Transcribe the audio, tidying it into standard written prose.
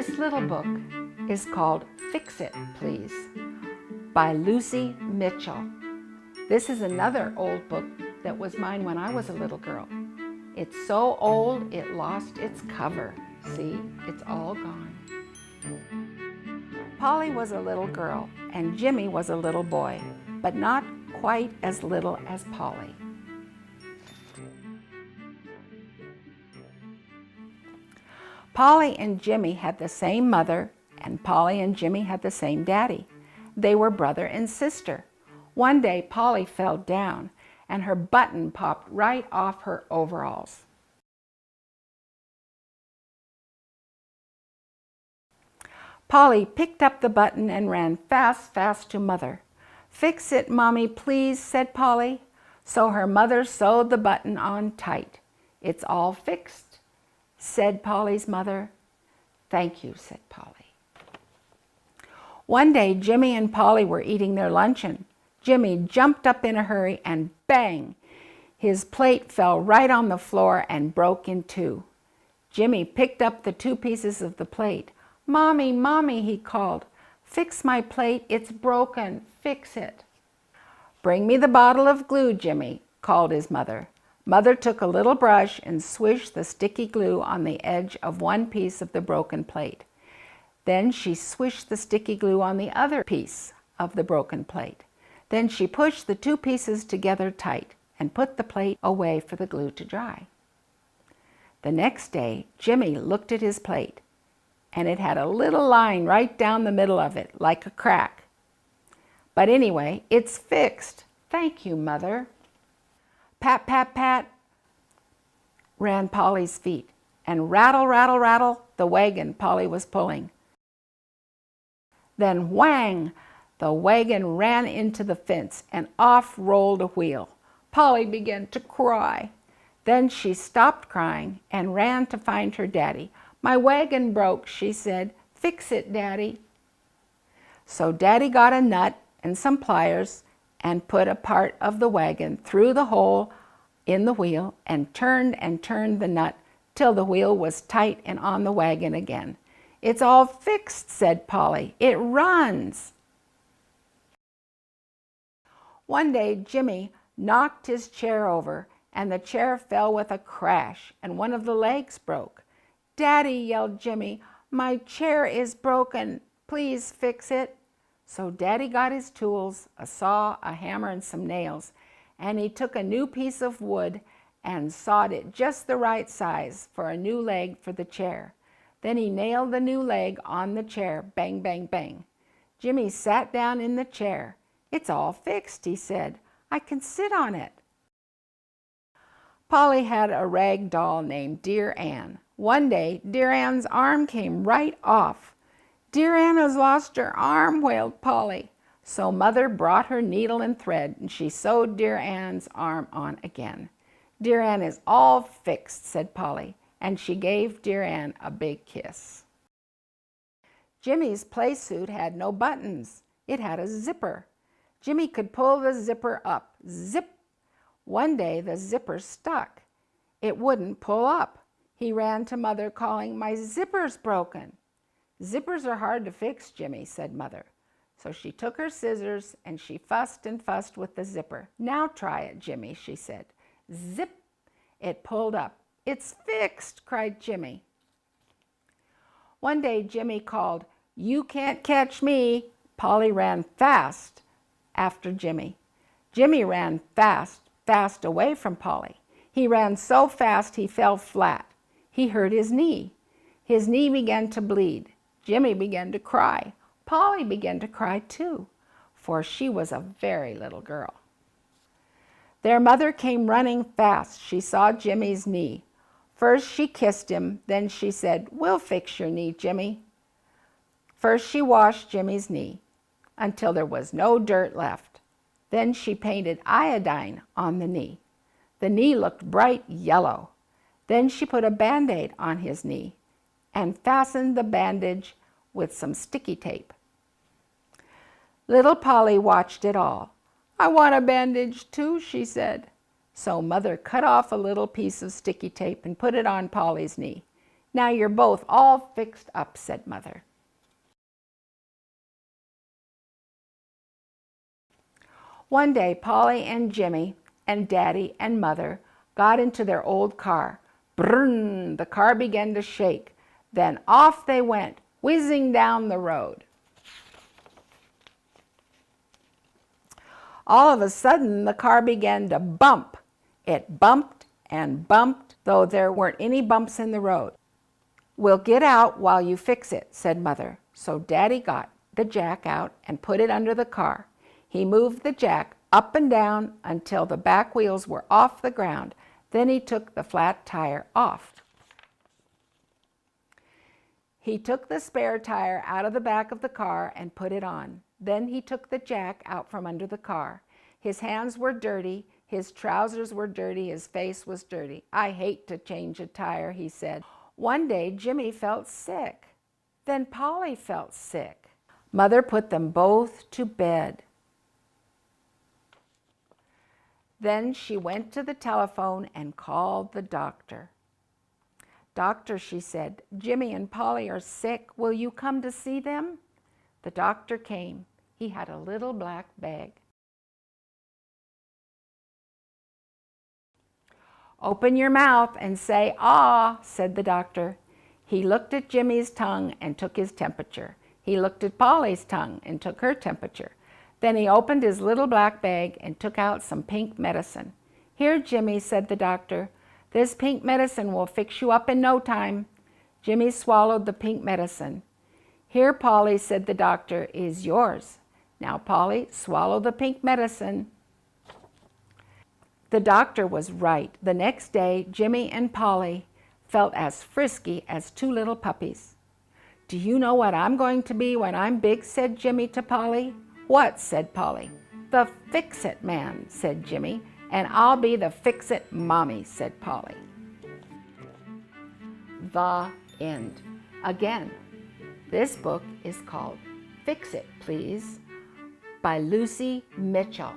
This little book is called Fix It, Please by Lucy Mitchell. This is another old book that was mine when I was a little girl. It's so old it lost its cover. See, it's all gone. Polly was a little girl and Jimmy was a little boy, but not quite as little as Polly. Polly and Jimmy had the same mother, and Polly and Jimmy had the same daddy. They were brother and sister. One day, Polly fell down, and her button popped right off her overalls. Polly picked up the button and ran fast to Mother. "Fix it, Mommy, please," said Polly. So her mother sewed the button on tight. "It's all fixed," said Polly's mother. "Thank you," said Polly. One day, Jimmy and Polly were eating their luncheon. Jimmy jumped up in a hurry and bang! His plate fell right on the floor and broke in two. Jimmy picked up the two pieces of the plate. "Mommy, Mommy," he called. "Fix my plate, it's broken, fix it." "Bring me the bottle of glue, Jimmy," called his mother. Mother took a little brush and swished the sticky glue on the edge of one piece of the broken plate. Then she swished the sticky glue on the other piece of the broken plate. Then she pushed the two pieces together tight and put the plate away for the glue to dry. The next day, Jimmy looked at his plate, and it had a little line right down the middle of it, like a crack. "But anyway, it's fixed. Thank you, Mother." Pat, pat, pat ran Polly's feet, and rattle, rattle, rattle the wagon Polly was pulling. Then whang! The wagon ran into the fence and off rolled a wheel. Polly began to cry. Then she stopped crying and ran to find her daddy. "My wagon broke," she said. "Fix it, Daddy." So Daddy got a nut and some pliers and put a part of the wagon through the hole in the wheel and turned the nut till the wheel was tight and on the wagon again. "It's all fixed," said Polly. "It runs." One day Jimmy knocked his chair over and the chair fell with a crash and one of the legs broke. "Daddy," yelled Jimmy, "my chair is broken. Please fix it." So Daddy got his tools, a saw, a hammer, and some nails, and he took a new piece of wood and sawed it just the right size for a new leg for the chair. Then he nailed the new leg on the chair, bang, bang, bang. Jimmy sat down in the chair. "It's all fixed," he said. "I can sit on it." Polly had a rag doll named Dear Ann. One day, Dear Ann's arm came right off. "Dear Ann has lost her arm," wailed Polly. So Mother brought her needle and thread, and she sewed Dear Ann's arm on again. "Dear Ann is all fixed," said Polly, and she gave Dear Ann a big kiss. Jimmy's play suit had no buttons. It had a zipper. Jimmy could pull the zipper up. Zip! One day the zipper stuck. It wouldn't pull up. He ran to Mother calling, "My zipper's broken." "Zippers are hard to fix, Jimmy," said Mother. So she took her scissors and she fussed and fussed with the zipper. "Now try it, Jimmy," she said. Zip! It pulled up. "It's fixed," cried Jimmy. One day Jimmy called, "You can't catch me." Polly ran fast after Jimmy. Jimmy ran fast away from Polly. He ran so fast he fell flat. He hurt his knee. His knee began to bleed. Jimmy began to cry. Polly began to cry too, for she was a very little girl. Their mother came running fast. She saw Jimmy's knee. First she kissed him, then she said, "We'll fix your knee, Jimmy." First she washed Jimmy's knee until there was no dirt left. Then she painted iodine on the knee. The knee looked bright yellow. Then she put a Band-Aid on his knee and fastened the bandage with some sticky tape. Little Polly watched it all. "I want a bandage too," she said. So Mother cut off a little piece of sticky tape and put it on Polly's knee. Now you're both all fixed up, said Mother. One day, Polly and Jimmy and Daddy and Mother got into their old car. Brrrn! The car began to shake. Then off they went, whizzing down the road. All of a sudden, the car began to bump. It bumped and bumped, though there weren't any bumps in the road. We'll get out while you fix it, said Mother. So Daddy got the jack out and put it under the car. He moved the jack up and down until the back wheels were off the ground. Then he took the flat tire off. He took the spare tire out of the back of the car and put it on. Then he took the jack out from under the car. His hands were dirty, his trousers were dirty, his face was dirty. I hate to change a tire, he said. One day, Jimmy felt sick. Then Polly felt sick. Mother put them both to bed. Then she went to the telephone and called the doctor. Doctor, she said, Jimmy and Polly are sick. Will you come to see them? The doctor came. He had a little black bag. Open your mouth and say, ah, said the doctor. He looked at Jimmy's tongue and took his temperature. He looked at Polly's tongue and took her temperature. Then he opened his little black bag and took out some pink medicine. Here, Jimmy, said the doctor. This pink medicine will fix you up in no time. Jimmy swallowed the pink medicine. Here, Polly, said the doctor, is yours. Now, Polly, swallow the pink medicine. The doctor was right. The next day, Jimmy and Polly felt as frisky as two little puppies. Do you know what I'm going to be when I'm big, said Jimmy to Polly. What, said Polly. The fix-it man, said Jimmy. And I'll be the fix-it mommy, said Polly. The end. Again, this book is called Fix It, Please by Lucy Mitchell.